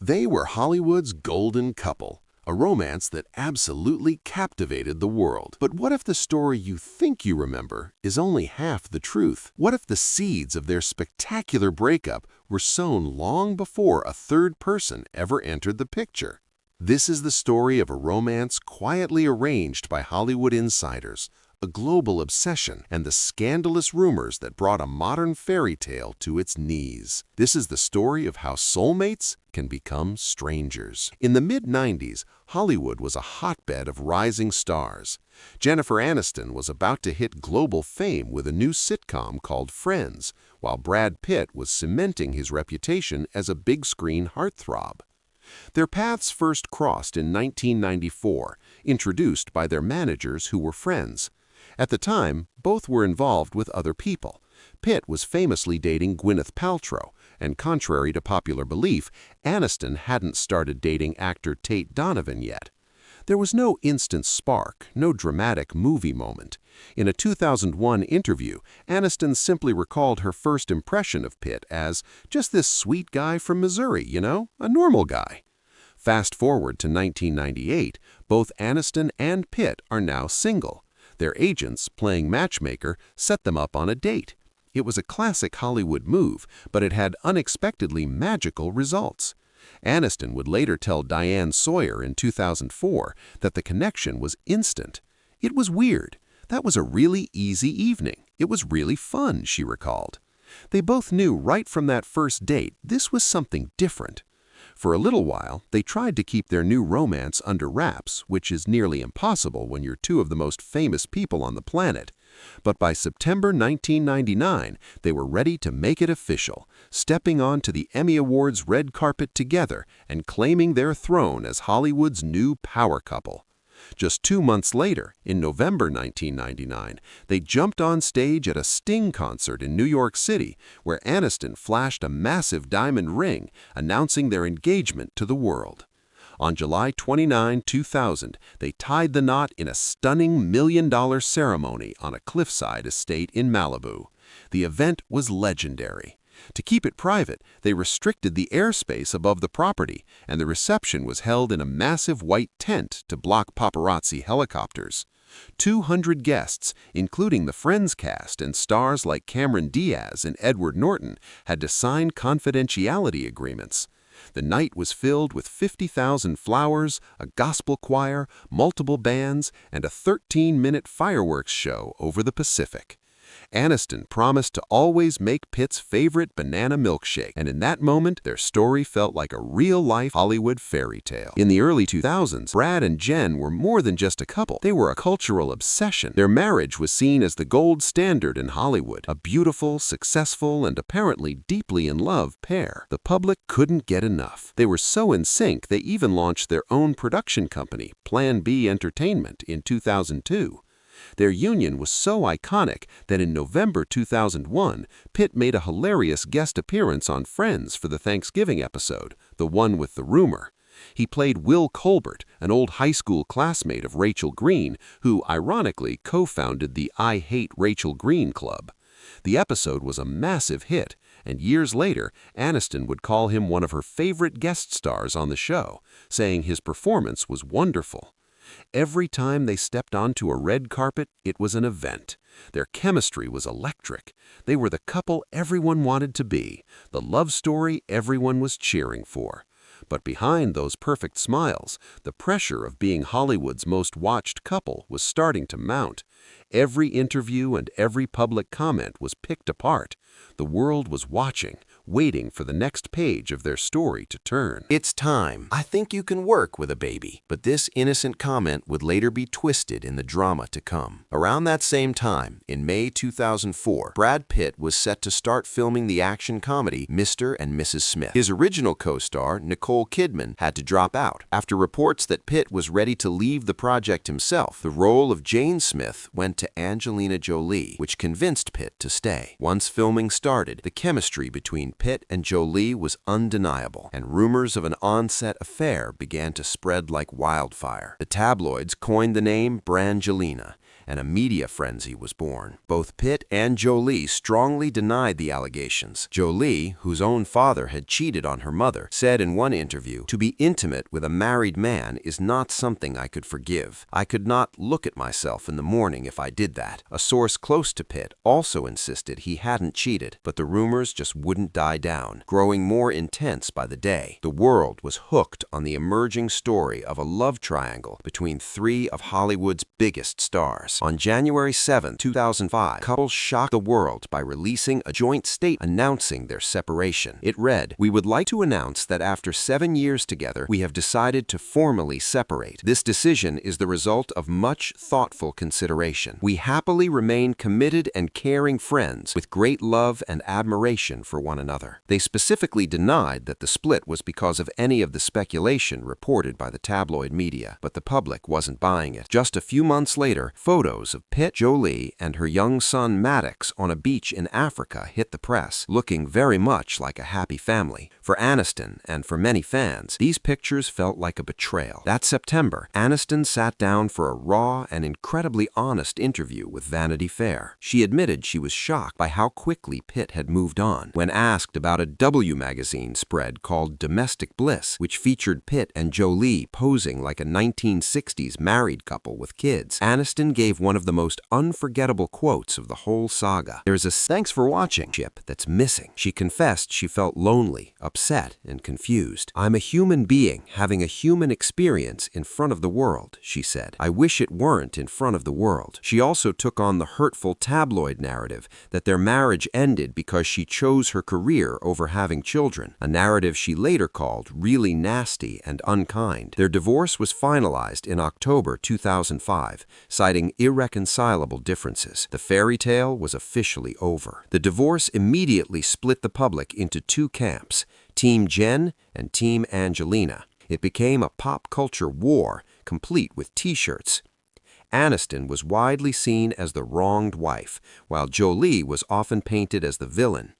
They were Hollywood's golden couple, a romance that absolutely captivated the world. But what if the story you think you remember is only half the truth? What if the seeds of their spectacular breakup were sown long before a third person ever entered the picture? This is the story of a romance quietly arranged by Hollywood insiders, a global obsession, and the scandalous rumors that brought a modern fairy tale to its knees. This is the story of how soulmates can become strangers. In the mid-90s, Hollywood was a hotbed of rising stars. Jennifer Aniston was about to hit global fame with a new sitcom called Friends, while Brad Pitt was cementing his reputation as a big-screen heartthrob. Their paths first crossed in 1994, introduced by their managers who were friends. At the time, both were involved with other people. Pitt was famously dating Gwyneth Paltrow, and contrary to popular belief, Aniston hadn't started dating actor Tate Donovan yet. There was no instant spark, no dramatic movie moment. In a 2001 interview, Aniston simply recalled her first impression of Pitt as just this sweet guy from Missouri, a normal guy. Fast forward to 1998, both Aniston and Pitt are now single. Their agents, playing matchmaker, set them up on a date. It was a classic Hollywood move, but it had unexpectedly magical results. Aniston would later tell Diane Sawyer in 2004 that the connection was instant. "It was weird. That was a really easy evening. It was really fun," she recalled. They both knew right from that first date this was something different. For a little while, they tried to keep their new romance under wraps, which is nearly impossible when you're two of the most famous people on the planet. But by September 1999, they were ready to make it official, stepping onto the Emmy Awards red carpet together and claiming their throne as Hollywood's new power couple. Just 2 months later, in November 1999, they jumped on stage at a Sting concert in New York City, where Aniston flashed a massive diamond ring, announcing their engagement to the world. On July 29, 2000, they tied the knot in a stunning $1 million ceremony on a cliffside estate in Malibu. The event was legendary. To keep it private, they restricted the airspace above the property, and the reception was held in a massive white tent to block paparazzi helicopters. 200 guests, including the Friends cast and stars like Cameron Diaz and Edward Norton, had to sign confidentiality agreements. The night was filled with 50,000 flowers, a gospel choir, multiple bands, and a 13-minute fireworks show over the Pacific. Aniston promised to always make Pitt's favorite banana milkshake, and in that moment, their story felt like a real-life Hollywood fairy tale. In the early 2000s, Brad and Jen were more than just a couple. They were a cultural obsession. Their marriage was seen as the gold standard in Hollywood, a beautiful, successful, and apparently deeply in love pair. The public couldn't get enough. They were so in sync, they even launched their own production company, Plan B Entertainment, in 2002. Their union was so iconic that in November 2001, Pitt made a hilarious guest appearance on Friends for the Thanksgiving episode, the one with the rumor. He played Will Colbert, an old high school classmate of Rachel Green, who ironically co-founded the I Hate Rachel Green Club. The episode was a massive hit, and years later, Aniston would call him one of her favorite guest stars on the show, saying his performance was wonderful. Every time they stepped onto a red carpet, it was an event. Their chemistry was electric. They were the couple everyone wanted to be, the love story everyone was cheering for. But behind those perfect smiles, the pressure of being Hollywood's most watched couple was starting to mount. Every interview and every public comment was picked apart. The world was watching, waiting for the next page of their story to turn. "It's time. I think you can work with a baby." But this innocent comment would later be twisted in the drama to come. Around that same time, in May 2004, Brad Pitt was set to start filming the action comedy Mr. and Mrs. Smith. His original co-star, Nicole Kidman, had to drop out. After reports that Pitt was ready to leave the project himself, the role of Jane Smith went to Angelina Jolie, which convinced Pitt to stay. Once filming started, the chemistry between Pitt and Jolie was undeniable, and rumors of an on-set affair began to spread like wildfire. The tabloids coined the name Brangelina, and a media frenzy was born. Both Pitt and Jolie strongly denied the allegations. Jolie, whose own father had cheated on her mother, said in one interview, "To be intimate with a married man is not something I could forgive. I could not look at myself in the morning if I did that." A source close to Pitt also insisted he hadn't cheated, but the rumors just wouldn't die down, growing more intense by the day. The world was hooked on the emerging story of a love triangle between three of Hollywood's biggest stars. On January 7, 2005, couples shocked the world by releasing a joint statement announcing their separation. It read, "We would like to announce that after 7 years together, we have decided to formally separate. This decision is the result of much thoughtful consideration. We happily remain committed and caring friends with great love and admiration for one another." They specifically denied that the split was because of any of the speculation reported by the tabloid media, but the public wasn't buying it. Just a few months later, photos of Pitt, Jolie, and her young son Maddox on a beach in Africa hit the press, looking very much like a happy family. For Aniston and for many fans, these pictures felt like a betrayal. That September, Aniston sat down for a raw and incredibly honest interview with Vanity Fair. She admitted she was shocked by how quickly Pitt had moved on. When asked about a W magazine spread called Domestic Bliss, which featured Pitt and Jolie posing like a 1960s married couple with kids, Aniston gave one of the most unforgettable quotes of the whole saga. "There's a thanks for watching chip that's missing." She confessed she felt lonely, upset, and confused. "I'm a human being having a human experience in front of the world," she said. "I wish it weren't in front of the world." She also took on the hurtful tabloid narrative that their marriage ended because she chose her career over having children, a narrative she later called really nasty and unkind. Their divorce was finalized in October 2005, citing irreconcilable differences. The fairy tale was officially over. The divorce immediately split the public into two camps, Team Jen and Team Angelina. It became a pop culture war, complete with t-shirts. Aniston was widely seen as the wronged wife, while Jolie was often painted as the villain.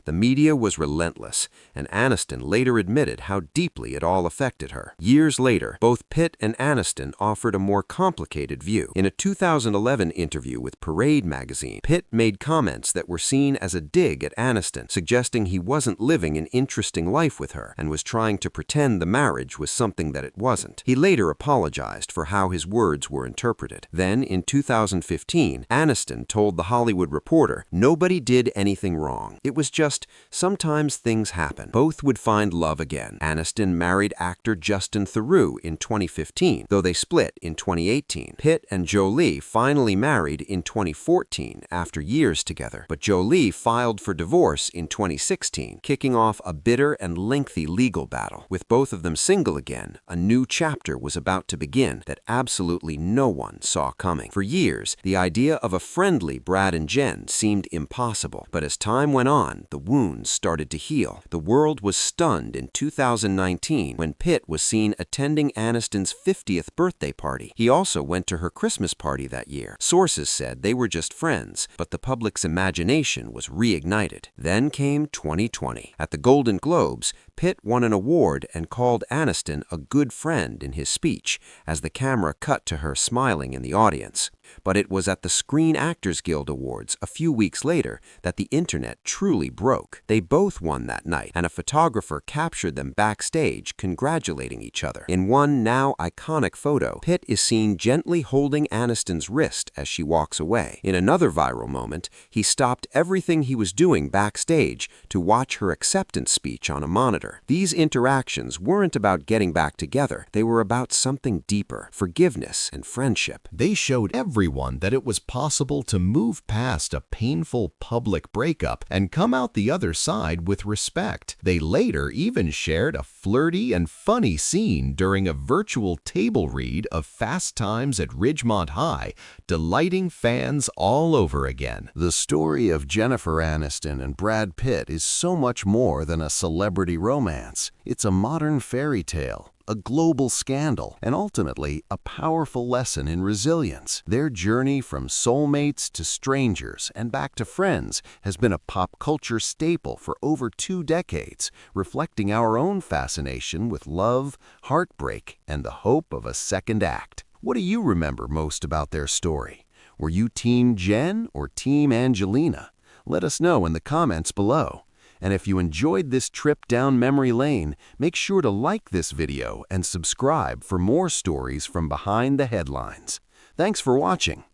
The media was relentless, and Aniston later admitted how deeply it all affected her. Years later, both Pitt and Aniston offered a more complicated view. In a 2011 interview with Parade magazine, Pitt made comments that were seen as a dig at Aniston, suggesting he wasn't living an interesting life with her and was trying to pretend the marriage was something that it wasn't. He later apologized for how his words were interpreted. Then, in 2015, Aniston told The Hollywood Reporter, "Nobody did anything wrong. It was just sometimes things happen." Both would find love again. Aniston married actor Justin Theroux in 2015, though they split in 2018. Pitt and Jolie finally married in 2014 after years together, but Jolie filed for divorce in 2016, kicking off a bitter and lengthy legal battle. With both of them single again, a new chapter was about to begin that absolutely no one saw coming. For years, the idea of a friendly Brad and Jen seemed impossible, but as time went on, the wounds started to heal. The world was stunned in 2019 when Pitt was seen attending Aniston's 50th birthday party. He also went to her Christmas party that year. Sources said they were just friends, but the public's imagination was reignited. Then came 2020. At the Golden Globes, Pitt won an award and called Aniston a good friend in his speech as the camera cut to her smiling in the audience. But it was at the Screen Actors Guild Awards a few weeks later that the internet truly broke. They both won that night, and a photographer captured them backstage congratulating each other. In one now iconic photo, Pitt is seen gently holding Aniston's wrist as she walks away. In another viral moment, he stopped everything he was doing backstage to watch her acceptance speech on a monitor. These interactions weren't about getting back together. They were about something deeper, forgiveness and friendship. They showed everyone that it was possible to move past a painful public breakup and come out the other side with respect. They later even shared a flirty and funny scene during a virtual table read of Fast Times at Ridgemont High, delighting fans all over again. The story of Jennifer Aniston and Brad Pitt is so much more than a celebrity romance. It's a modern fairy tale, a global scandal, and ultimately a powerful lesson in resilience. Their journey from soulmates to strangers and back to friends has been a pop culture staple for over 2 decades, reflecting our own fascination with love, heartbreak, and the hope of a second act. What do you remember most about their story? Were you Team Jen or Team Angelina? Let us know in the comments below. And if you enjoyed this trip down memory lane, make sure to like this video and subscribe for more stories from behind the headlines. Thanks for watching.